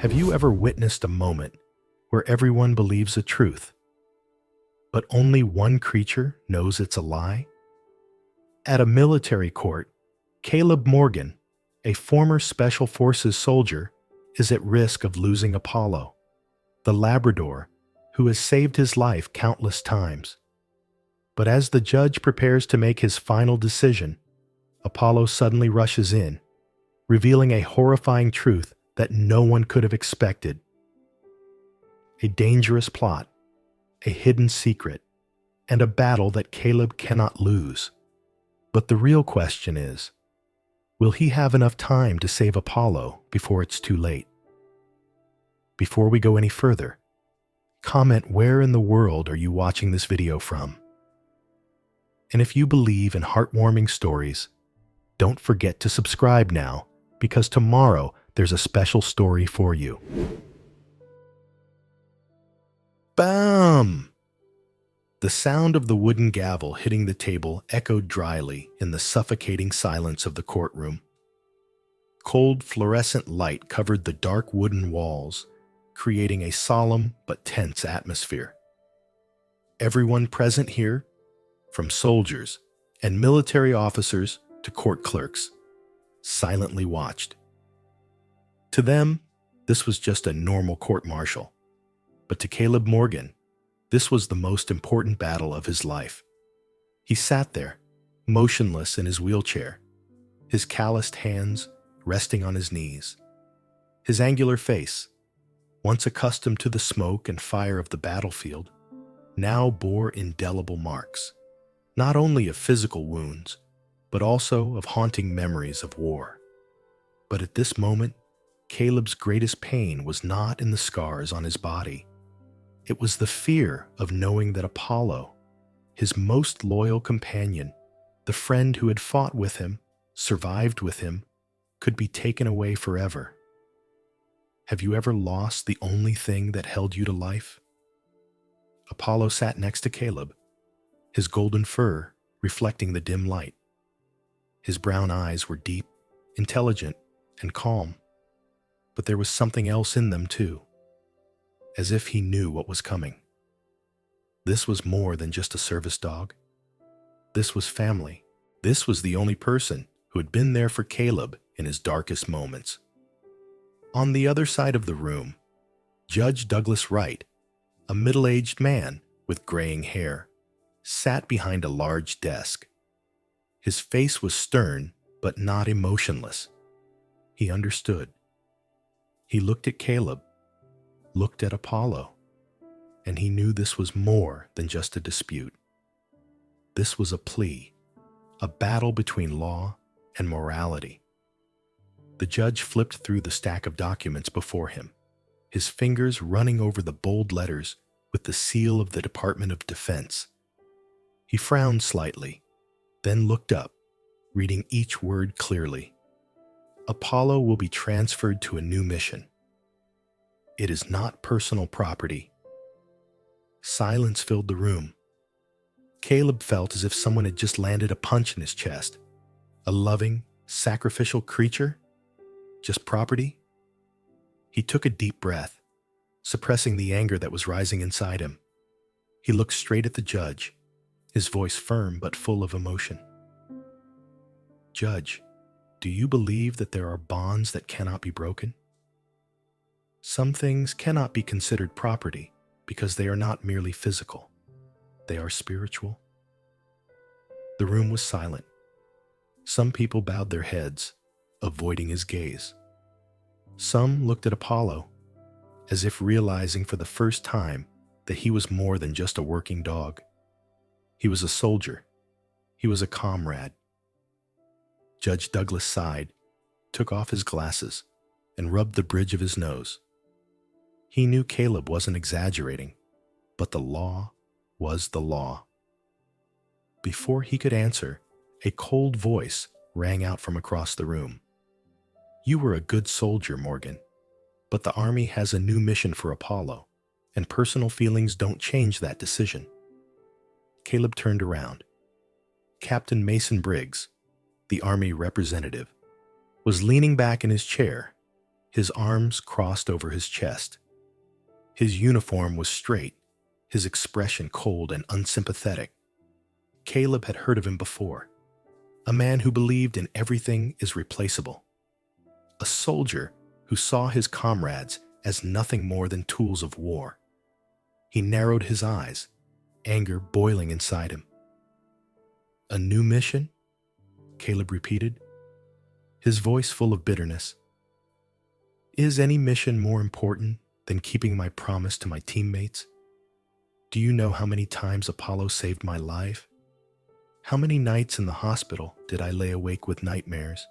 Have you ever witnessed a moment where everyone believes a truth, but only one creature knows it's a lie? At a military court, Caleb Morgan, a former Special Forces soldier, is at risk of losing Apollo, the Labrador, who has saved his life countless times. But as the judge prepares to make his final decision, Apollo suddenly rushes in, revealing a horrifying truth that no one could have expected. A dangerous plot, a hidden secret, and a battle that Caleb cannot lose. But the real question is, will he have enough time to save Apollo before it's too late? Before we go any further, comment where in the world are you watching this video from? And if you believe in heartwarming stories, don't forget to subscribe now, because tomorrow there's a special story for you. Bam! The sound of the wooden gavel hitting the table echoed dryly in the suffocating silence of the courtroom. Cold fluorescent light covered the dark wooden walls, creating a solemn but tense atmosphere. Everyone present here, from soldiers and military officers to court clerks, silently watched. To them, this was just a normal court-martial. But to Caleb Morgan, this was the most important battle of his life. He sat there, motionless in his wheelchair, his calloused hands resting on his knees. His angular face, once accustomed to the smoke and fire of the battlefield, now bore indelible marks, not only of physical wounds, but also of haunting memories of war. But at this moment, Caleb's greatest pain was not in the scars on his body. It was the fear of knowing that Apollo, his most loyal companion, the friend who had fought with him, survived with him, could be taken away forever. Have you ever lost the only thing that held you to life? Apollo sat next to Caleb, his golden fur reflecting the dim light. His brown eyes were deep, intelligent, and calm, but there was something else in them too, as if he knew what was coming. This was more than just a service dog. This was family. This was the only person who had been there for Caleb in his darkest moments. On the other side of the room, Judge Douglas Wright, a middle-aged man with graying hair, sat behind a large desk. His face was stern, but not emotionless. He understood. He looked at Caleb, looked at Apollo, and he knew this was more than just a dispute. This was a plea, a battle between law and morality. The judge flipped through the stack of documents before him, his fingers running over the bold letters with the seal of the Department of Defense. He frowned slightly, then looked up, reading each word clearly. Apollo will be transferred to a new mission. It is not personal property. Silence filled the room. Caleb felt as if someone had just landed a punch in his chest. A loving, sacrificial creature? Just property? He took a deep breath, suppressing the anger that was rising inside him. He looked straight at the judge, his voice firm but full of emotion. Judge, do you believe that there are bonds that cannot be broken? Some things cannot be considered property because they are not merely physical. They are spiritual. The room was silent. Some people bowed their heads, avoiding his gaze. Some looked at Apollo, as if realizing for the first time that he was more than just a working dog. He was a soldier. He was a comrade. Judge Douglas sighed, took off his glasses, and rubbed the bridge of his nose. He knew Caleb wasn't exaggerating, but the law was the law. Before he could answer, a cold voice rang out from across the room. You were a good soldier, Morgan, but the Army has a new mission for Apollo, and personal feelings don't change that decision. Caleb turned around. Captain Mason Briggs, the Army representative, was leaning back in his chair, his arms crossed over his chest. His uniform was straight, his expression cold and unsympathetic. Caleb had heard of him before. A man who believed in everything is replaceable. A soldier who saw his comrades as nothing more than tools of war. He narrowed his eyes, anger boiling inside him. "A new mission?" Caleb repeated, his voice full of bitterness. "Is any mission more important than keeping my promise to my teammates? Do you know how many times Apollo saved my life? How many nights in the hospital did I lay awake with nightmares?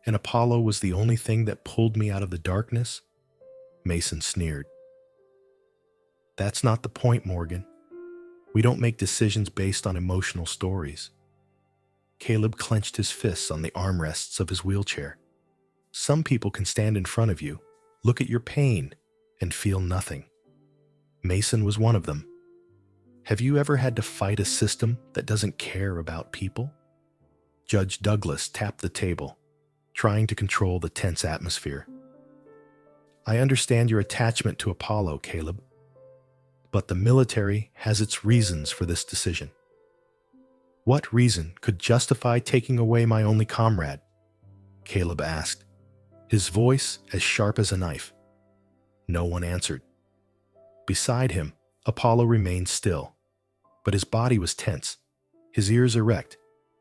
And Apollo was the only thing that pulled me out of the darkness?" Mason sneered. "That's not the point, Morgan. We don't make decisions based on emotional stories." Caleb clenched his fists on the armrests of his wheelchair. "Some people can stand in front of you, look at your pain, and feel nothing. Mason was one of them. Have you ever had to fight a system that doesn't care about people?" Judge Douglas tapped the table, trying to control the tense atmosphere. "I understand your attachment to Apollo, Caleb, but the military has its reasons for this decision." "What reason could justify taking away my only comrade?" Caleb asked, his voice as sharp as a knife. No one answered. Beside him, Apollo remained still, but his body was tense, his ears erect,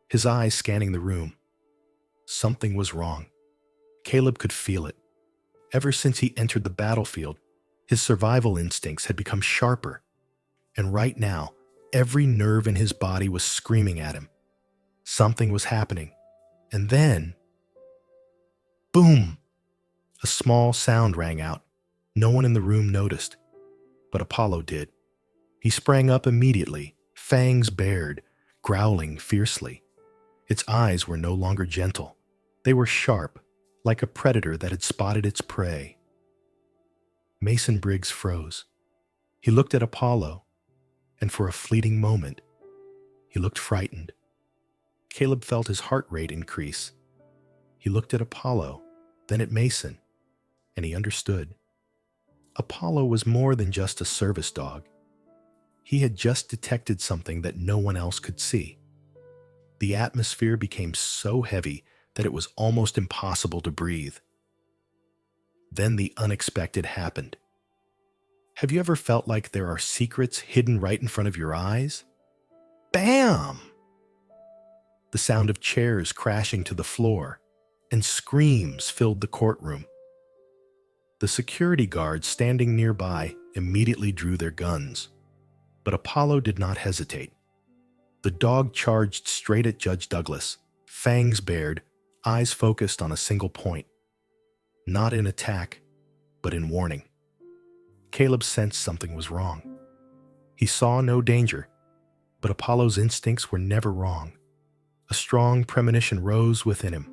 his eyes scanning the room. Something was wrong. Caleb could feel it. Ever since he entered the battlefield, his survival instincts had become sharper, and right now, every nerve in his body was screaming at him. Something was happening. And then, boom! A small sound rang out. No one in the room noticed, but Apollo did. He sprang up immediately, fangs bared, growling fiercely. Its eyes were no longer gentle. They were sharp, like a predator that had spotted its prey. Mason Briggs froze. He looked at Apollo, and for a fleeting moment, he looked frightened. Caleb felt his heart rate increase. He looked at Apollo, then at Mason, and he understood. Apollo was more than just a service dog. He had just detected something that no one else could see. The atmosphere became so heavy that it was almost impossible to breathe. Then the unexpected happened. Have you ever felt like there are secrets hidden right in front of your eyes? Bam! The sound of chairs crashing to the floor and screams filled the courtroom. The security guards standing nearby immediately drew their guns, but Apollo did not hesitate. The dog charged straight at Judge Douglas, fangs bared, eyes focused on a single point. Not in attack, but in warning. Caleb sensed something was wrong. He saw no danger, but Apollo's instincts were never wrong. A strong premonition rose within him.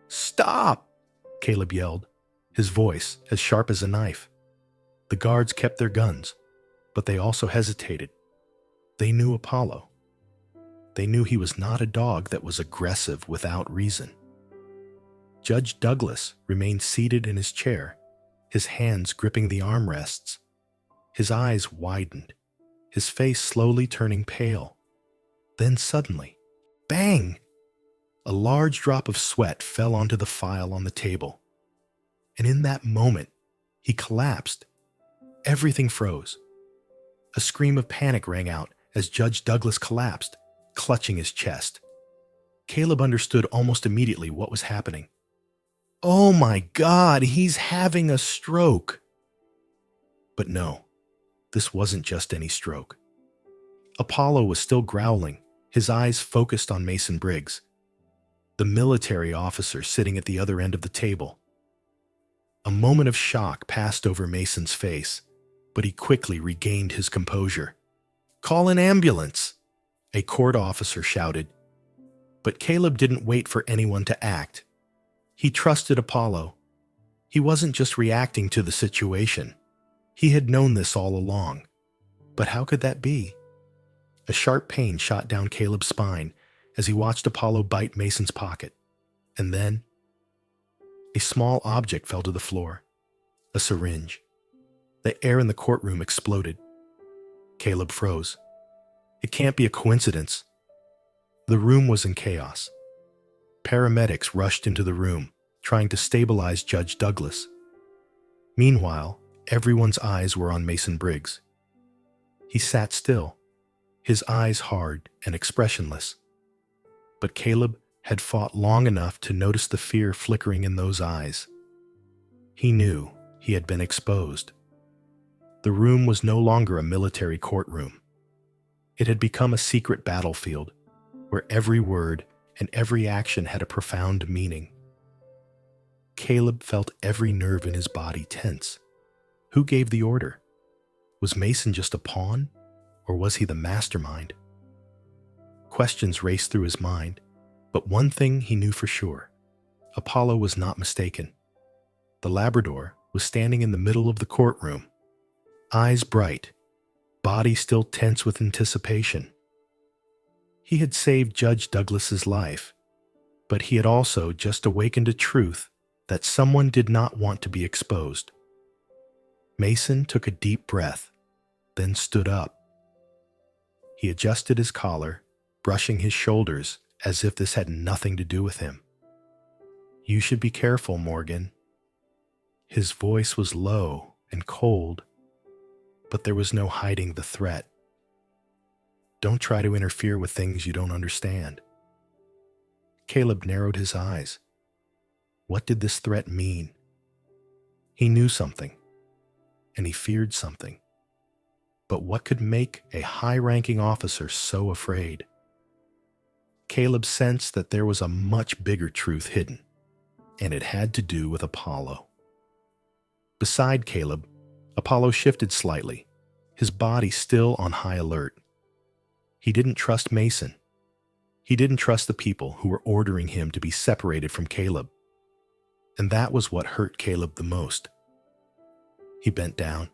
"Stop!" Caleb yelled, his voice as sharp as a knife. The guards kept their guns, but they also hesitated. They knew Apollo. They knew he was not a dog that was aggressive without reason. Judge Douglas remained seated in his chair, his hands gripping the armrests. His eyes widened, his face slowly turning pale. Then suddenly, bang! A large drop of sweat fell onto the file on the table. And in that moment, he collapsed. Everything froze. A scream of panic rang out as Judge Douglas collapsed, clutching his chest. Caleb understood almost immediately what was happening. "Oh my God, he's having a stroke!" But no, this wasn't just any stroke. Apollo was still growling, his eyes focused on Mason Briggs, the military officer sitting at the other end of the table. A moment of shock passed over Mason's face, but he quickly regained his composure. "Call an ambulance!" a court officer shouted. But Caleb didn't wait for anyone to act. He trusted Apollo. He wasn't just reacting to the situation. He had known this all along. But how could that be? A sharp pain shot down Caleb's spine as he watched Apollo bite Mason's pocket. And then, A small object fell to the floor. A syringe. The air in the courtroom exploded. Caleb froze. It can't be a coincidence. The room was in chaos. Paramedics rushed into the room, trying to stabilize Judge Douglas. Meanwhile, everyone's eyes were on Mason Briggs. He sat still, his eyes hard and expressionless. But Caleb had fought long enough to notice the fear flickering in those eyes. He knew he had been exposed. The room was no longer a military courtroom. It had become a secret battlefield, where every word and every action had a profound meaning. Caleb felt every nerve in his body tense. Who gave the order? Was Mason just a pawn, or was he the mastermind? Questions raced through his mind, but one thing he knew for sure. Apollo was not mistaken. The Labrador was standing in the middle of the courtroom, eyes bright, body still tense with anticipation. He had saved Judge Douglas's life, but he had also just awakened a truth that someone did not want to be exposed. Mason took a deep breath, then stood up. He adjusted his collar, brushing his shoulders as if this had nothing to do with him. "You should be careful, Morgan." His voice was low and cold, but there was no hiding the threat. "Don't try to interfere with things you don't understand." Caleb narrowed his eyes. What did this threat mean? He knew something, and he feared something. But what could make a high-ranking officer so afraid? Caleb sensed that there was a much bigger truth hidden, and it had to do with Apollo. Beside Caleb, Apollo shifted slightly, his body still on high alert. He didn't trust Mason. He didn't trust the people who were ordering him to be separated from Caleb. And that was what hurt Caleb the most. He bent down,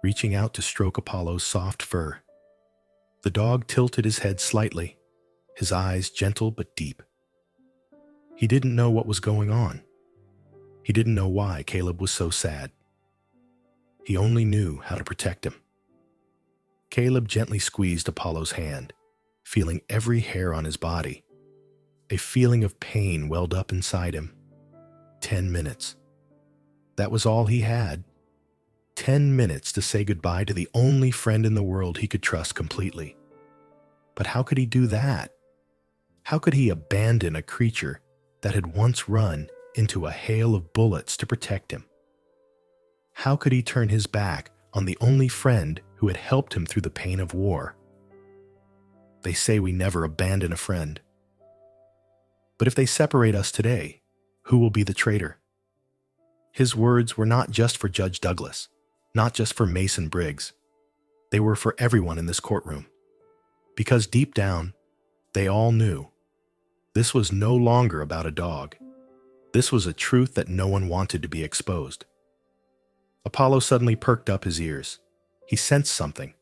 reaching out to stroke Apollo's soft fur. The dog tilted his head slightly, his eyes gentle but deep. He didn't know what was going on. He didn't know why Caleb was so sad. He only knew how to protect him. Caleb gently squeezed Apollo's hand, feeling every hair on his body. A feeling of pain welled up inside him. 10 minutes. That was all he had. 10 minutes to say goodbye to the only friend in the world he could trust completely. But how could he do that? How could he abandon a creature that had once run into a hail of bullets to protect him? How could he turn his back on the only friend who had helped him through the pain of war? They say we never abandon a friend. But if they separate us today, who will be the traitor? His words were not just for Judge Douglas, not just for Mason Briggs. They were for everyone in this courtroom. Because deep down, they all knew this was no longer about a dog. This was a truth that no one wanted to be exposed. Apollo suddenly perked up his ears. He sensed something.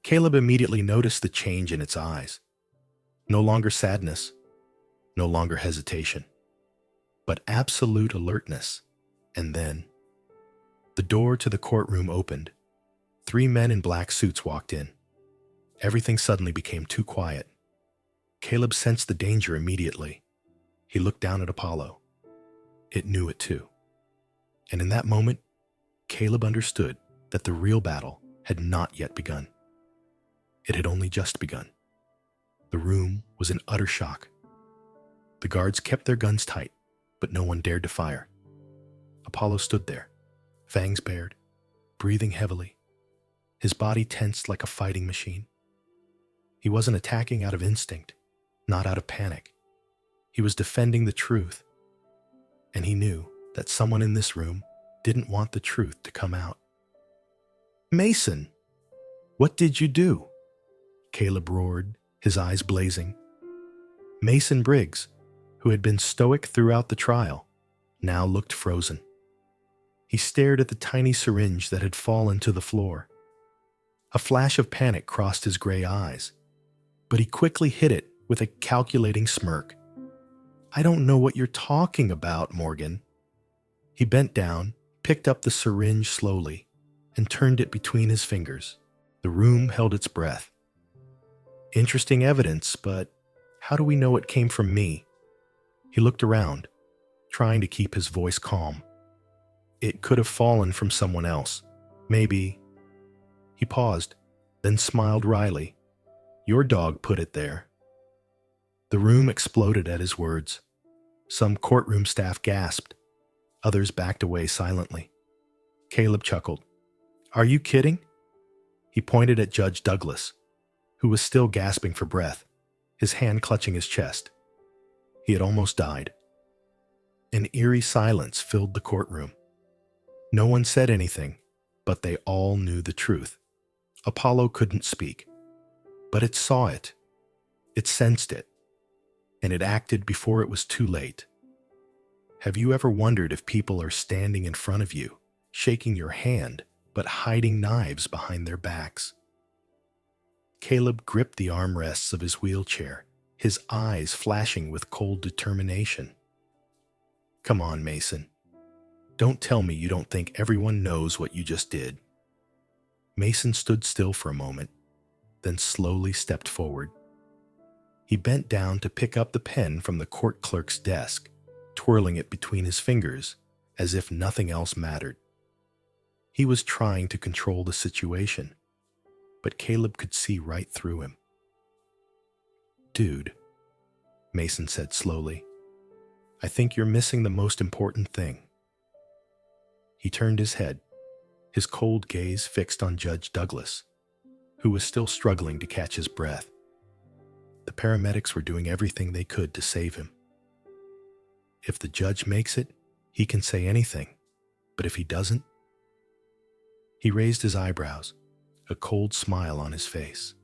Caleb immediately noticed the change in its eyes. No longer sadness, no longer hesitation, but absolute alertness. And then, the door to the courtroom opened. 3 men in black suits walked in. Everything suddenly became too quiet. Caleb sensed the danger immediately. He looked down at Apollo. It knew it too. And in that moment, Caleb understood that the real battle had not yet begun. It had only just begun. The room was in utter shock. The guards kept their guns tight, but no one dared to fire. Apollo stood there, fangs bared, breathing heavily, his body tensed like a fighting machine. He wasn't attacking out of instinct, not out of panic. He was defending the truth. And he knew that someone in this room didn't want the truth to come out. "Mason, what did you do?" Caleb roared, his eyes blazing. Mason Briggs, who had been stoic throughout the trial, now looked frozen. He stared at the tiny syringe that had fallen to the floor. A flash of panic crossed his gray eyes, but he quickly hid it with a calculating smirk. "I don't know what you're talking about, Morgan. He bent down, picked up the syringe slowly, and turned it between his fingers. The room held its breath. Interesting evidence, but how do we know it came from me? He looked around, trying to keep his voice calm. It could have fallen from someone else. Maybe. He paused, then smiled wryly. Your dog put it there. The room exploded at his words. Some courtroom staff gasped. Others backed away silently. Caleb chuckled. Are you kidding? He pointed at Judge Douglas, who was still gasping for breath, his hand clutching his chest. He had almost died. An eerie silence filled the courtroom. No one said anything, but they all knew the truth. Apollo couldn't speak, but it saw it. It sensed it, and it acted before it was too late. Have you ever wondered if people are standing in front of you, shaking your hand, but hiding knives behind their backs? Caleb gripped the armrests of his wheelchair, his eyes flashing with cold determination. Come on, Mason. Don't tell me you don't think everyone knows what you just did. Mason stood still for a moment, then slowly stepped forward. He bent down to pick up the pen from the court clerk's desk, twirling it between his fingers as if nothing else mattered. He was trying to control the situation, but Caleb could see right through him. Dude, Mason said slowly, I think you're missing the most important thing. He turned his head, his cold gaze fixed on Judge Douglas, who was still struggling to catch his breath. The paramedics were doing everything they could to save him. If the judge makes it, he can say anything, but if he doesn't? He raised his eyebrows, a cold smile on his face.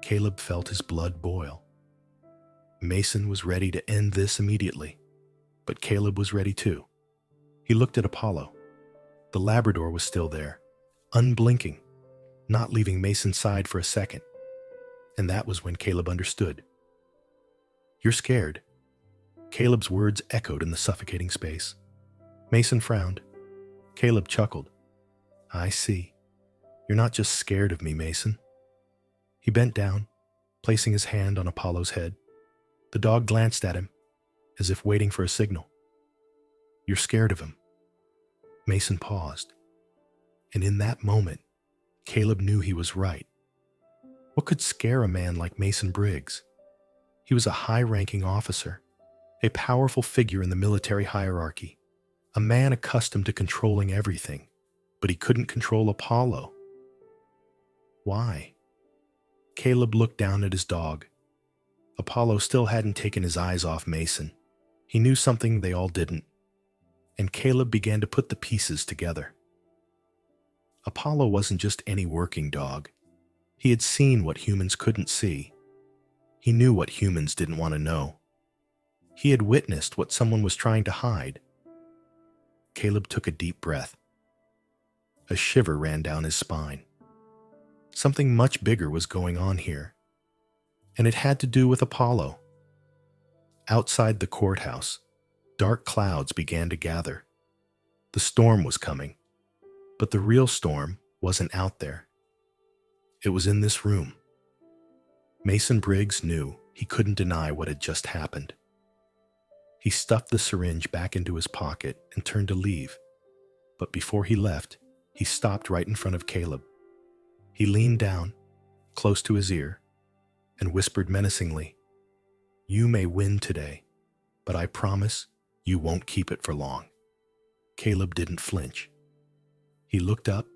Caleb felt his blood boil. Mason was ready to end this immediately, but Caleb was ready too. He looked at Apollo. The Labrador was still there, unblinking, not leaving Mason's side for a second. And that was when Caleb understood. You're scared. Caleb's words echoed in the suffocating space. Mason frowned. Caleb chuckled. I see. You're not just scared of me, Mason. He bent down, placing his hand on Apollo's head. The dog glanced at him, as if waiting for a signal. You're scared of him. Mason paused. And in that moment, Caleb knew he was right. What could scare a man like Mason Briggs? He was a high-ranking officer, a powerful figure in the military hierarchy, a man accustomed to controlling everything, but he couldn't control Apollo. Why? Caleb looked down at his dog. Apollo still hadn't taken his eyes off Mason. He knew something they all didn't, and Caleb began to put the pieces together. Apollo wasn't just any working dog. He had seen what humans couldn't see. He knew what humans didn't want to know. He had witnessed what someone was trying to hide. Caleb took a deep breath. A shiver ran down his spine. Something much bigger was going on here, and it had to do with Apollo. Outside the courthouse, dark clouds began to gather. The storm was coming, but the real storm wasn't out there. It was in this room. Mason Briggs knew he couldn't deny what had just happened. He stuffed the syringe back into his pocket and turned to leave, but before he left, he stopped right in front of Caleb. He leaned down, close to his ear, and whispered menacingly, "You may win today, but I promise you won't keep it for long." Caleb didn't flinch. He looked up,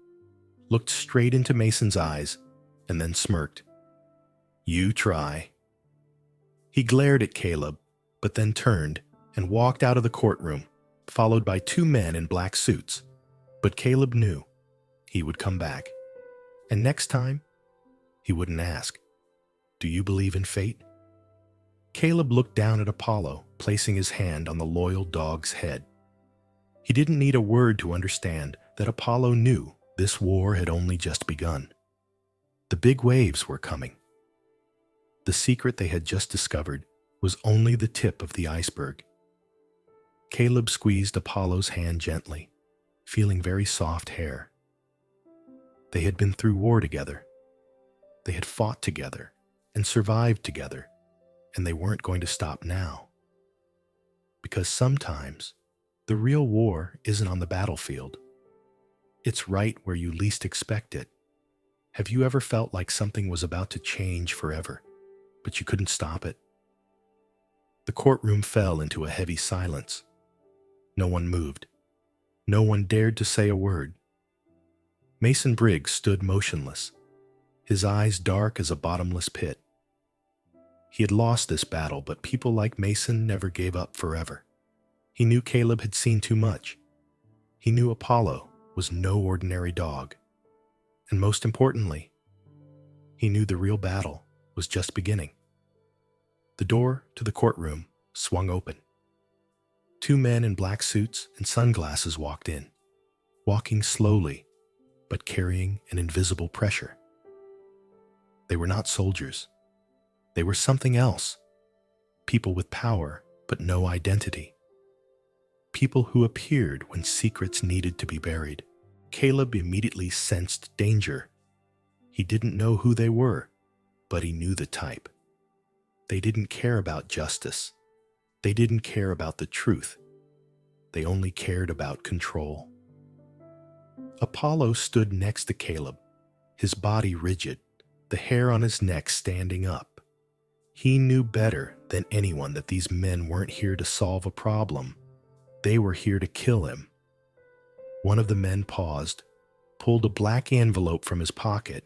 looked straight into Mason's eyes, and then smirked. "You try." He glared at Caleb, but then turned and walked out of the courtroom, followed by two men in black suits. But Caleb knew he would come back. And next time, he wouldn't ask, "Do you believe in fate?" Caleb looked down at Apollo, placing his hand on the loyal dog's head. He didn't need a word to understand that Apollo knew this war had only just begun. The big waves were coming. The secret they had just discovered was only the tip of the iceberg. Caleb squeezed Apollo's hand gently, feeling very soft hair. They had been through war together. They had fought together and survived together, and they weren't going to stop now. Because sometimes the real war isn't on the battlefield. It's right where you least expect it. Have you ever felt like something was about to change forever, but you couldn't stop it? The courtroom fell into a heavy silence. No one moved. No one dared to say a word. Mason Briggs stood motionless, his eyes dark as a bottomless pit. He had lost this battle, but people like Mason never gave up forever. He knew Caleb had seen too much. He knew Apollo was no ordinary dog. And most importantly, he knew the real battle was just beginning. The door to the courtroom swung open. Two men in black suits and sunglasses walked in, walking slowly, but carrying an invisible pressure. They were not soldiers. They were something else. People with power, but no identity. People who appeared when secrets needed to be buried. Caleb immediately sensed danger. He didn't know who they were, but he knew the type. They didn't care about justice. They didn't care about the truth. They only cared about control. Apollo stood next to Caleb, his body rigid, the hair on his neck standing up. He knew better than anyone that these men weren't here to solve a problem. They were here to kill him. One of the men paused, pulled a black envelope from his pocket,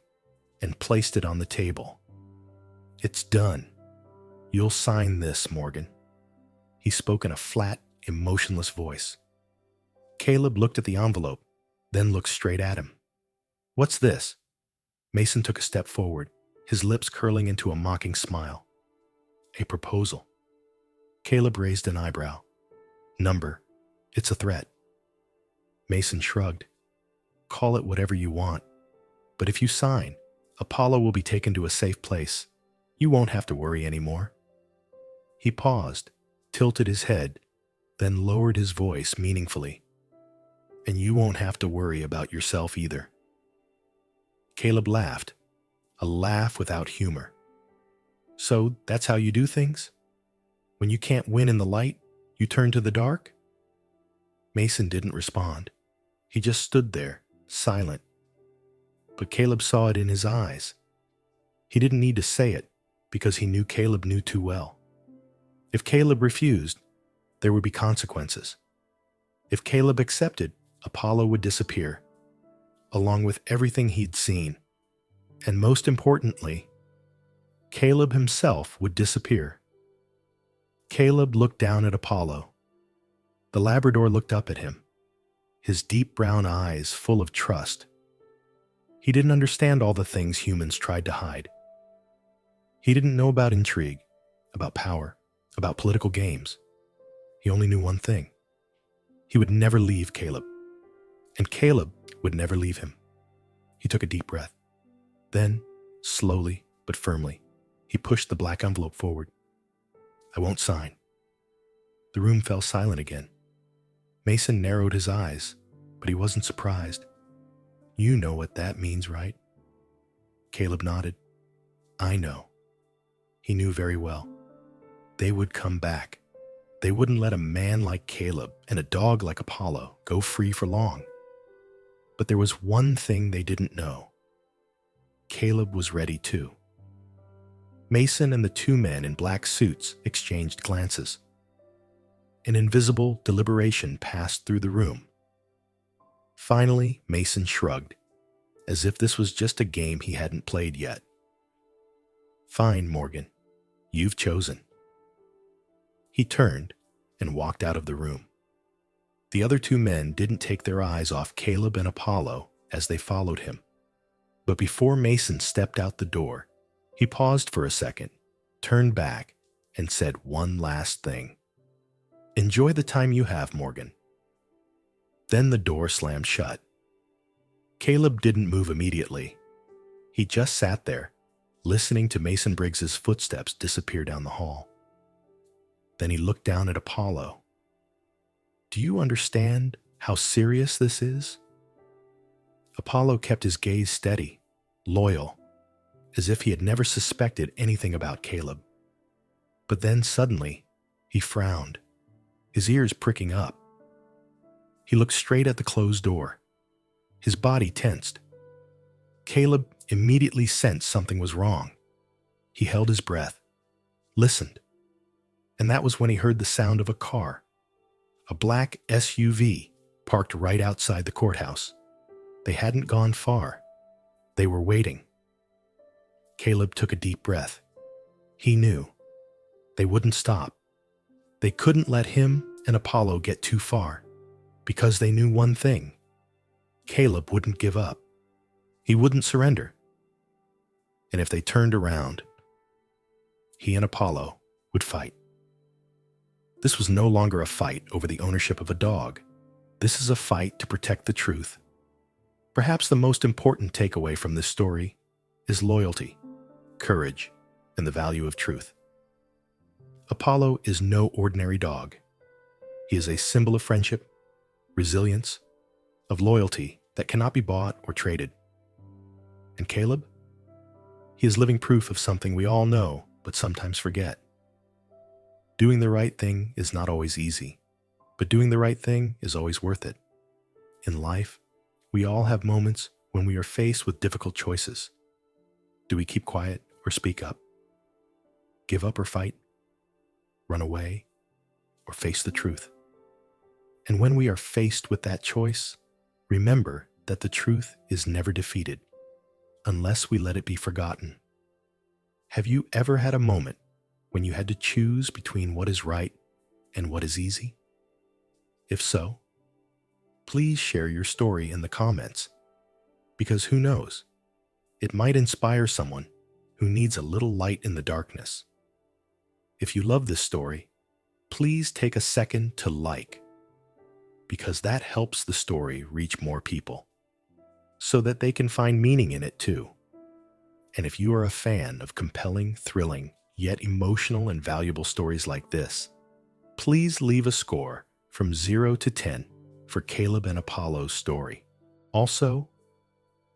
and placed it on the table. "It's done. You'll sign this, Morgan." He spoke in a flat, emotionless voice. Caleb looked at the envelope, then looked straight at him. "What's this?" Mason took a step forward, his lips curling into a mocking smile. "A proposal." Caleb raised an eyebrow. "Number, it's a threat." Mason shrugged. "Call it whatever you want. But if you sign, Apollo will be taken to a safe place. You won't have to worry anymore." He paused, tilted his head, then lowered his voice meaningfully. "And you won't have to worry about yourself either." Caleb laughed, a laugh without humor. "So that's how you do things? When you can't win in the light, you turn to the dark?" Mason didn't respond. He just stood there, silent. But Caleb saw it in his eyes. He didn't need to say it, because he knew Caleb knew too well. If Caleb refused, there would be consequences. If Caleb accepted, Apollo would disappear, along with everything he'd seen. And most importantly, Caleb himself would disappear. Caleb looked down at Apollo. The Labrador looked up at him, his deep brown eyes full of trust. He didn't understand all the things humans tried to hide. He didn't know about intrigue, about power, about political games. He only knew one thing. He would never leave Caleb, and Caleb would never leave him. He took a deep breath. Then, slowly but firmly, he pushed the black envelope forward. "I won't sign." The room fell silent again. Mason narrowed his eyes, but he wasn't surprised. "You know what that means, right?" Caleb nodded. "I know." He knew very well. They would come back. They wouldn't let a man like Caleb and a dog like Apollo go free for long. But there was one thing they didn't know. Caleb was ready too. Mason and the two men in black suits exchanged glances. An invisible deliberation passed through the room. Finally, Mason shrugged, as if this was just a game he hadn't played yet. "Fine, Morgan. You've chosen." He turned and walked out of the room. The other two men didn't take their eyes off Caleb and Apollo as they followed him. But before Mason stepped out the door, he paused for a second, turned back, and said one last thing. "Enjoy the time you have, Morgan." Then the door slammed shut. Caleb didn't move immediately. He just sat there, listening to Mason Briggs's footsteps disappear down the hall. Then he looked down at Apollo. Do you understand how serious this is? Apollo kept his gaze steady, loyal, as if he had never suspected anything about Caleb. But then suddenly, he frowned, his ears pricking up. He looked straight at the closed door. His body tensed. Caleb immediately sensed something was wrong. He held his breath, listened, and that was when he heard the sound of a car, a black SUV parked right outside the courthouse. They hadn't gone far. They were waiting. Caleb took a deep breath. He knew. They wouldn't stop. They couldn't let him and Apollo get too far, because they knew one thing. Caleb wouldn't give up. He wouldn't surrender. And if they turned around, he and Apollo would fight. This was no longer a fight over the ownership of a dog. This is a fight to protect the truth. Perhaps the most important takeaway from this story is loyalty, courage, and the value of truth. Apollo is no ordinary dog. He is a symbol of friendship, resilience, of loyalty that cannot be bought or traded. And Caleb? He is living proof of something we all know but sometimes forget. Doing the right thing is not always easy, but doing the right thing is always worth it. In life, we all have moments when we are faced with difficult choices. Do we keep quiet or speak up? Give up or fight? Run away or face the truth? And when we are faced with that choice, remember that the truth is never defeated unless we let it be forgotten. Have you ever had a moment when you had to choose between what is right and what is easy? If so, please share your story in the comments, because who knows, it might inspire someone who needs a little light in the darkness. If you love this story, please take a second to like, because that helps the story reach more people, so that they can find meaning in it too. And if you are a fan of compelling, thrilling, yet emotional and valuable stories like this, please leave a score from 0 to 10 for Caleb and Apollo's story. Also,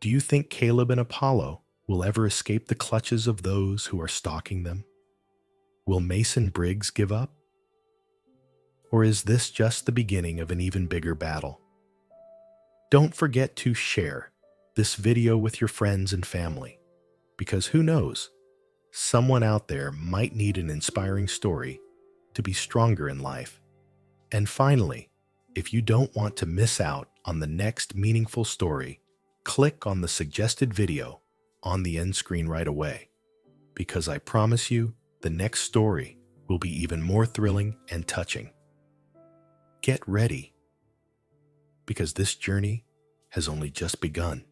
do you think Caleb and Apollo will ever escape the clutches of those who are stalking them? Will Mason Briggs give up? Or is this just the beginning of an even bigger battle? Don't forget to share this video with your friends and family, because who knows, someone out there might need an inspiring story to be stronger in life. And finally, if you don't want to miss out on the next meaningful story, click on the suggested video on the end screen right away, because I promise you the next story will be even more thrilling and touching. Get ready, because this journey has only just begun.